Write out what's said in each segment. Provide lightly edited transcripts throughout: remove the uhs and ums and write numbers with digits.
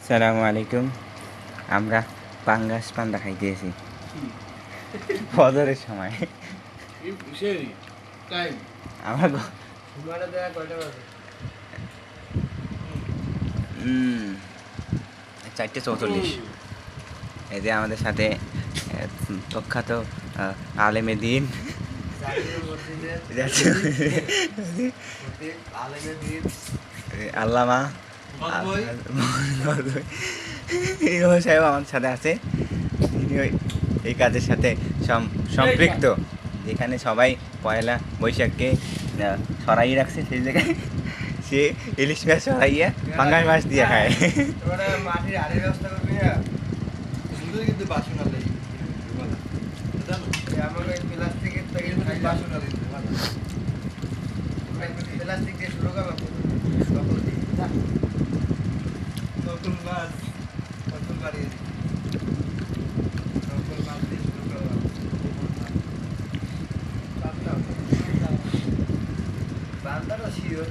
সালামু আলাইকুম। আমরা পাঙ্গাস পান্তা খাইতেছি ফজরের সময়। আমার 4:44। এই যে আমাদের সাথে প্রখ্যাত আলেমে দিন আল্লামা সাহেব আমাদের সাথে আছে। তিনি এই কাজের সাথে সম্পৃক্ত, যেখানে সবাই পয়লা বৈশাখকে সরাই রাখছে, সেই জায়গায় সে ইলিশ মাছ সরাইয়া পাঙ্গাস মাছ দিয়ে খায়। মাটির আড়ে ব্যবস্থা করবি না সুন্দর, কিন্তু বাসন আলে আমাকে প্লাস্টিকের বাসন আলে প্লাস্টিক দিয়ে শুরু করা নতুন মাছ নতুন বাড়িয়ে নতুন মাছ দিয়ে শুরু করা বান্দাটা শিওর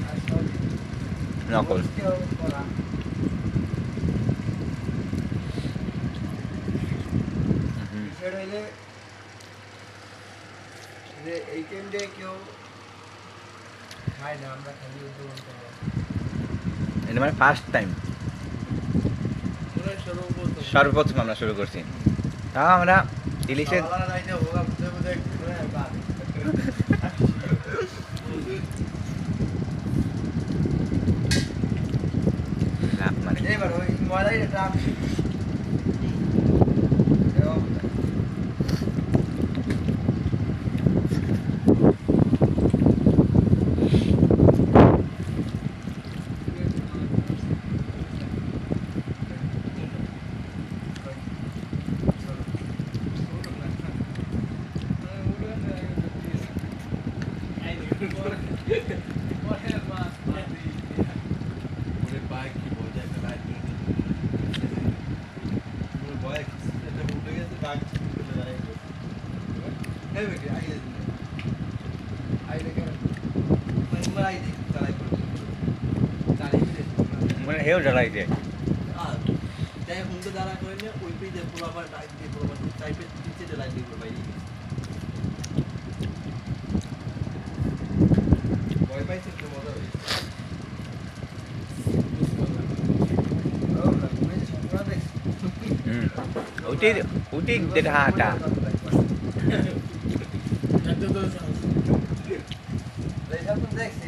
আর সব নকল। করা বিষয়টা হইলে যে এই টাইমটা কেউ খায় না, আমরা খালি উদ্যোগ করবো। এটা মানে ফার্স্ট টাইম, সর্বপ্রথম আমরা শুরু করছি। তাও আমরা ইলিশের মানে এবার ওই ময়লাই ড্রাম মানে হেও জ্বালাই দেয়। ওইটাই যেটা হাঁটা দেখছি